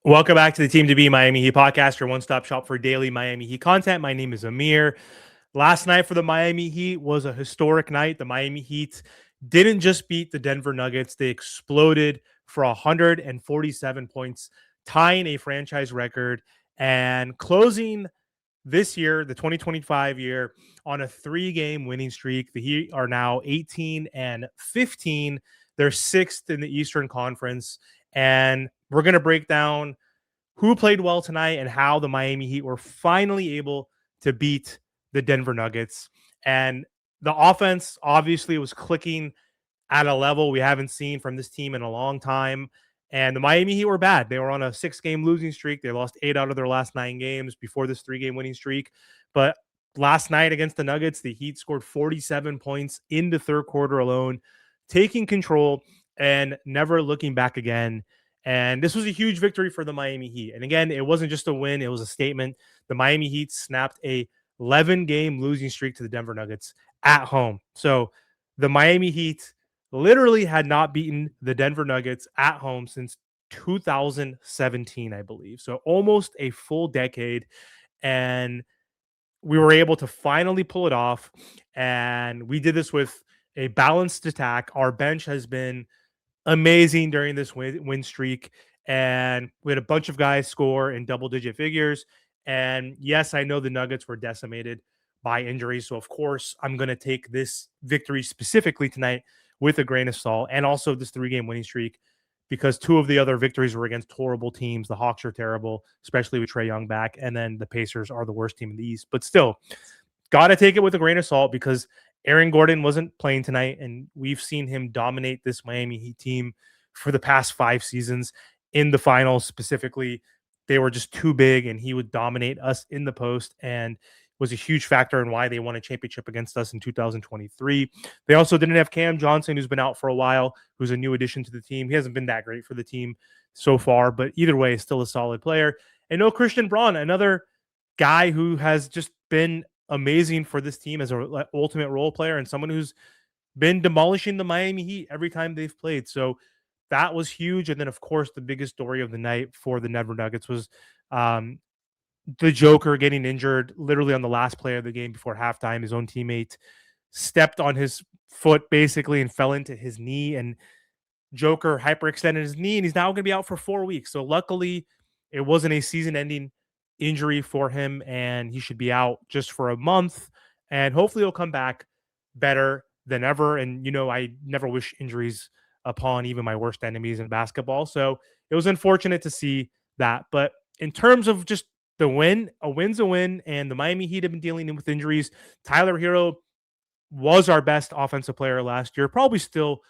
Welcome back to the Team to Be Miami Heat podcast, your one-stop shop for daily Miami Heat content. My name is Amir. Last night for the Miami Heat was a historic night. The Miami Heat didn't just beat the Denver Nuggets, they exploded for 147 points, tying a franchise record and closing this year, the 2025 year, on a 3-game winning streak. The Heat are now 18 and 15. They're sixth in the Eastern Conference. And we're going to break down who played well tonight and how the Miami Heat were finally able to beat the Denver Nuggets. And the offense obviously was clicking at a level we haven't seen from this team in a long time. And the Miami Heat were bad. They were on a 6-game losing streak. They lost 8 out of their last 9 games before this 3-game winning streak. But last night against the Nuggets, the Heat scored 47 points in the third quarter alone, taking control and never looking back again. And this was a huge victory for the Miami Heat. And again, it wasn't just a win, it was a statement. The Miami Heat snapped a 11-game losing streak to the Denver Nuggets at home. So the Miami Heat literally had not beaten the Denver Nuggets at home since 2017, I believe. So almost a full decade. And we were able to finally pull it off. And we did this with a balanced attack. Our bench has been amazing during this win streak. And we had a bunch of guys score in double-digit figures. And yes, I know the Nuggets were decimated by injuries. So, of course, I'm going to take this victory specifically tonight with a grain of salt, and also this 3-game winning streak, because 2 of the other victories were against horrible teams. The Hawks are terrible, especially with Trae Young back. And then the Pacers are the worst team in the East. But still, got to take it with a grain of salt because Aaron Gordon wasn't playing tonight, and we've seen him dominate this Miami Heat team for the past 5 seasons. In the finals specifically, they were just too big, and he would dominate us in the post and was a huge factor in why they won a championship against us in 2023. They also didn't have Cam Johnson, who's been out for a while, who's a new addition to the team. He hasn't been that great for the team so far, but either way, still a solid player. And no Christian Braun, another guy who has just been amazing for this team as an ultimate role player and someone who's been demolishing the Miami Heat every time they've played. So that was huge. And then, of course, the biggest story of the night for the Denver Nuggets was the Joker getting injured literally on the last play of the game before halftime. His own teammate stepped on his foot basically and fell into his knee, and Joker hyperextended his knee, and he's now going to be out for 4 weeks. So luckily, it wasn't a season-ending injury for him, and he should be out just for a month. And hopefully, he'll come back better than ever. And I never wish injuries upon even my worst enemies in basketball. So it was unfortunate to see that. But in terms of just the win, a win's a win, and the Miami Heat have been dealing with injuries. Tyler Hero was our best offensive player last year, probably still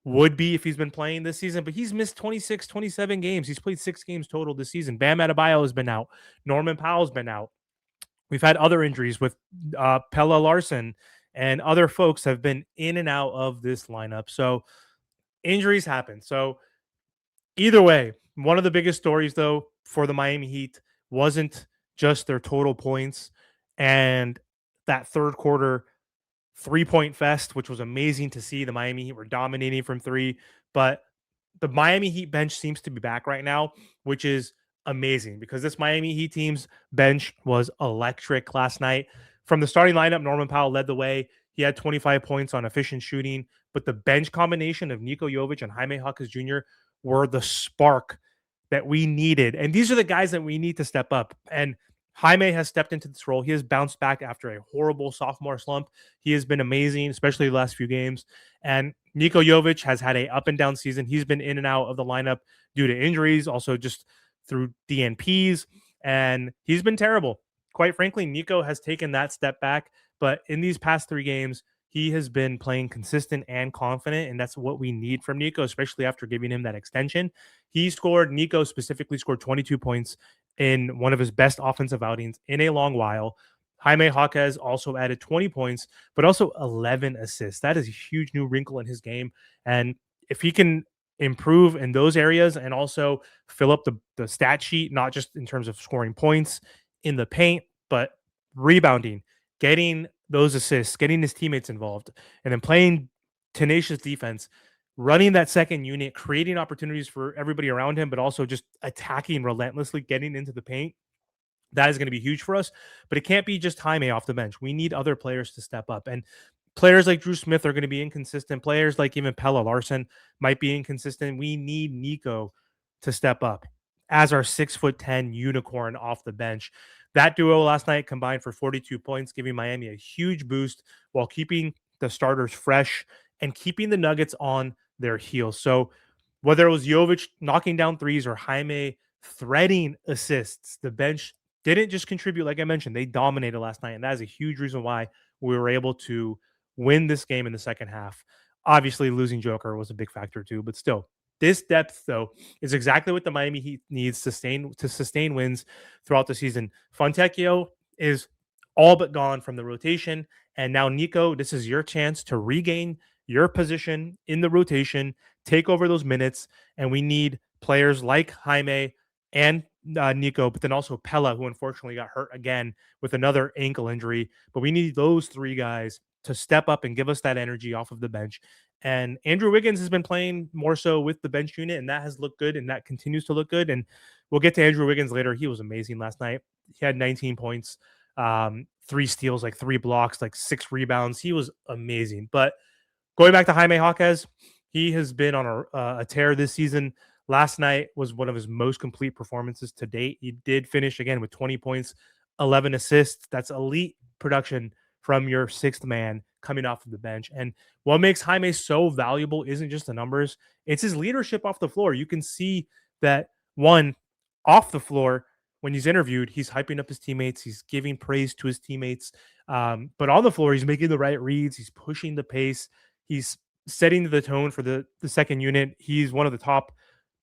would be if he's been playing this season, but he's missed 26, 27 games. He's played 6 games total this season. Bam Adebayo has been out. Norman Powell's been out. We've had other injuries with Pella Larson, and other folks have been in and out of this lineup. So injuries happen. So either way, one of the biggest stories, though, for the Miami Heat wasn't just their total points and that third quarter 3-point fest, which was amazing to see. The Miami Heat were dominating from 3, but the Miami Heat bench seems to be back right now, which is amazing because this Miami Heat team's bench was electric last night. From the starting lineup, Norman Powell led the way. He had 25 points on efficient shooting, but the bench combination of Nikola Jovic and Jaime Jaquez Jr. were the spark that we needed. And these are the guys that we need to step up. And Jaime has stepped into this role. He has bounced back after a horrible sophomore slump. He has been amazing, especially the last few games. And Nikola Jovic has had a up and down season. He's been in and out of the lineup due to injuries, also just through DNPs, and he's been terrible. Quite frankly, Nico has taken that step back, but in these past 3 games, he has been playing consistent and confident, and that's what we need from Nico, especially after giving him that extension. Nico specifically scored 22 points in one of his best offensive outings in a long while. Jaime Jaquez also added 20 points, but also 11 assists. That is a huge new wrinkle in his game. And if he can improve in those areas and also fill up the stat sheet, not just in terms of scoring points in the paint, but rebounding, getting those assists, getting his teammates involved, and then playing tenacious defense, running that second unit, creating opportunities for everybody around him, but also just attacking relentlessly, getting into the paint. That is going to be huge for us, but it can't be just Jaime off the bench. We need other players to step up. And players like Drew Smith are going to be inconsistent. Players like even Pella Larson might be inconsistent. We need Nico to step up as our 6'10" unicorn off the bench. That duo last night combined for 42 points, giving Miami a huge boost while keeping the starters fresh and keeping the Nuggets on their heels. So whether it was Jovic knocking down threes or Jaime threading assists, the bench didn't just contribute. Like I mentioned, they dominated last night, and that is a huge reason why we were able to win this game in the second half. Obviously, losing Joker was a big factor too, but still, this depth though is exactly what the Miami Heat needs to sustain wins throughout the season. Fontecchio is all but gone from the rotation, and now Nico, this is your chance to regain your position in the rotation, take over those minutes, and we need players like Jaime and Nico, but then also Pella, who unfortunately got hurt again with another ankle injury. But we need those three guys to step up and give us that energy off of the bench. And Andrew Wiggins has been playing more so with the bench unit, and that has looked good, and that continues to look good. And we'll get to Andrew Wiggins later. He was amazing last night. He had 19 points, 3 steals, like 3 blocks, like 6 rebounds. He was amazing. But going back to Jaime Jaquez, he has been on a tear this season. Last night was one of his most complete performances to date. He did finish again with 20 points, 11 assists. That's elite production from your sixth man coming off of the bench. And what makes Jaime so valuable isn't just the numbers, it's his leadership off the floor. You can see that one off the floor, when he's interviewed, he's hyping up his teammates, he's giving praise to his teammates. But on the floor, he's making the right reads, he's pushing the pace, he's setting the tone for the second unit. He's one of the top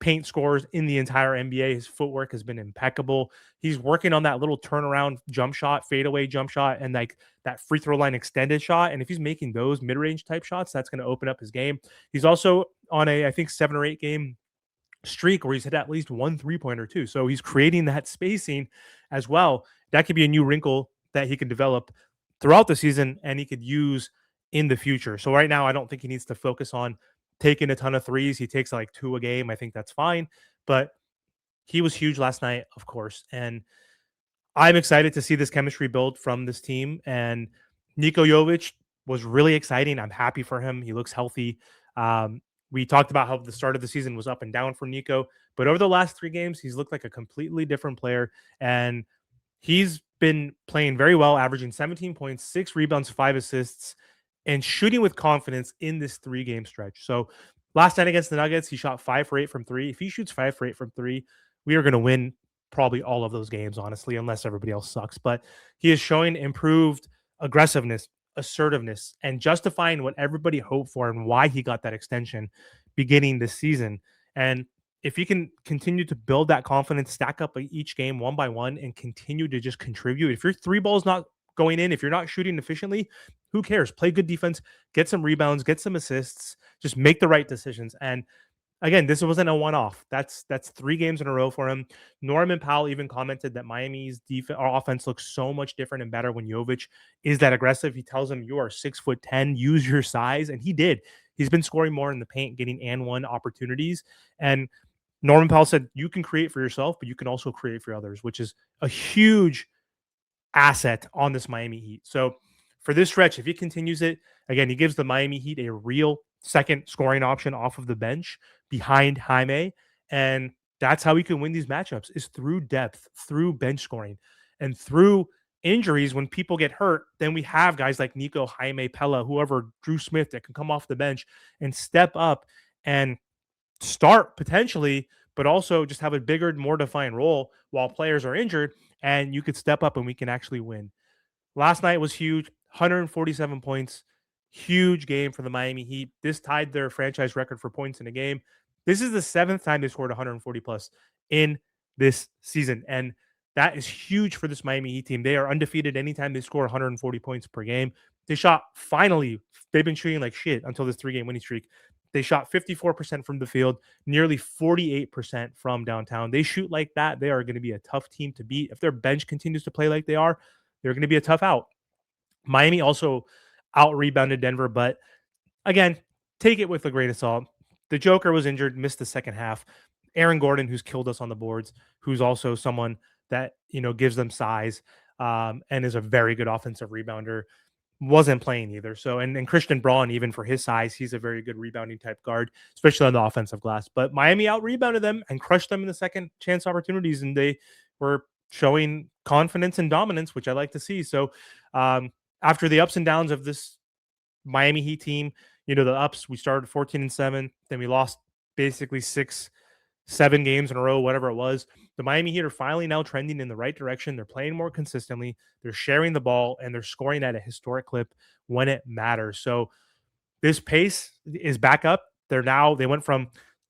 paint scorers in the entire NBA. His footwork has been impeccable. He's working on that little turnaround jump shot, fadeaway jump shot, and like that free throw line extended shot. And if he's making those mid-range type shots, that's going to open up his game. He's also on a, I think, 7 or 8 game streak where he's hit at least one 3-pointer too. So he's creating that spacing as well. That could be a new wrinkle that he can develop throughout the season and he could use in the future. So right now, I don't think he needs to focus on taking a ton of threes. He takes like 2 a game. I think that's fine. But he was huge last night, of course. And I'm excited to see this chemistry build from this team. And Niko Jovic was really exciting. I'm happy for him. He looks healthy. We talked about how the start of the season was up and down for Nico, but over the last 3 games, he's looked like a completely different player. And he's been playing very well, averaging 17 points, 6 rebounds, 5 assists, and shooting with confidence in this 3 game stretch. So last night against the Nuggets, he shot 5 for 8 from three. If he shoots 5 for 8 from three, we are going to win probably all of those games, honestly, unless everybody else sucks. But he is showing improved aggressiveness, assertiveness, and justifying what everybody hoped for and why he got that extension beginning this season. And if he can continue to build that confidence, stack up each game one by one, and continue to just contribute, if your 3 ball's not going in, if you're not shooting efficiently, who cares? Play good defense, get some rebounds, get some assists, just make the right decisions. And again, this wasn't a one-off. That's 3 games in a row for him. Norman Powell even commented that Miami's defense or offense looks so much different and better when Jovic is that aggressive. He tells him, you are 6'10", use your size. And he did. He's been scoring more in the paint, getting and one opportunities. And Norman Powell said, you can create for yourself, but you can also create for others, which is a huge asset on this Miami Heat. So for this stretch, if he continues it, again, he gives the Miami Heat a real second scoring option off of the bench behind Jaime. And that's how we can win these matchups is through depth, through bench scoring, and through injuries. When people get hurt, then we have guys like Nico, Jaime, Pella, whoever, Drew Smith that can come off the bench and step up and start potentially, but also just have a bigger, more defined role while players are injured. And you could step up and we can actually win. Last night was huge, 147 points, huge game for the Miami Heat. This tied their franchise record for points in a game. This is the 7th time they scored 140 plus in this season. And that is huge for this Miami Heat team. They are undefeated anytime they score 140 points per game. They shot, finally, they've been shooting like shit until this 3-game winning streak. They shot 54% from the field, nearly 48% from downtown. They shoot like that, they are going to be a tough team to beat. If their bench continues to play like they are, they're going to be a tough out. Miami also out-rebounded Denver, but again, take it with a grain of salt. the Joker was injured, missed the second half. Aaron Gordon, who's killed us on the boards, who's also someone that gives them size, and is a very good offensive rebounder, wasn't playing either. So, and Christian Braun, even for his size, he's a very good rebounding type guard, especially on the offensive glass. But Miami out rebounded them and crushed them in the second chance opportunities, and they were showing confidence and dominance, which I like to see. So, after the ups and downs of this Miami Heat team, the ups, we started 14-7, then we lost basically 7 games in a row, whatever it was. The Miami Heat are finally now trending in the right direction. They're playing more consistently. They're sharing the ball and they're scoring at a historic clip when it matters. So this pace is back up. They went from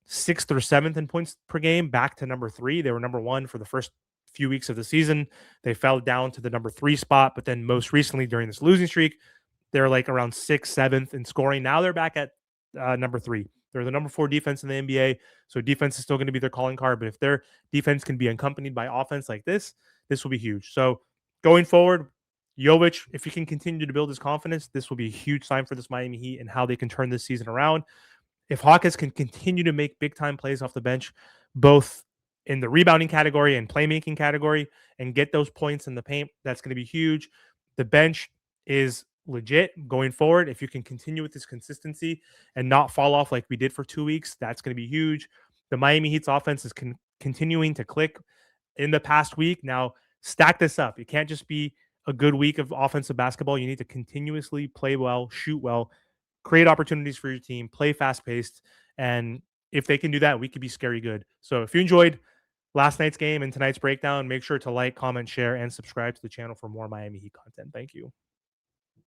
6th or 7th in points per game back to number 3. They were number 1 for the first few weeks of the season. They fell down to the number 3 spot, but then most recently during this losing streak, they're like around 6th, 7th in scoring. Now they're back at number 3. They're the number 4 defense in the NBA. So defense is still going to be their calling card. But if their defense can be accompanied by offense like this will be huge. So going forward, Jovic, if he can continue to build his confidence, this will be a huge sign for this Miami Heat and how they can turn this season around. If Jaquez can continue to make big time plays off the bench, both in the rebounding category and playmaking category, and get those points in the paint, that's going to be huge. The bench is legit going forward. If you can continue with this consistency and not fall off like we did for 2 weeks, that's going to be huge. The Miami Heat's offense is continuing to click in the past week. Now, stack this up. It can't just be a good week of offensive basketball. You need to continuously play well, shoot well, create opportunities for your team, play fast paced. And if they can do that, we could be scary good. So if you enjoyed last night's game and tonight's breakdown, make sure to like, comment, share, and subscribe to the channel for more Miami Heat content. Thank you.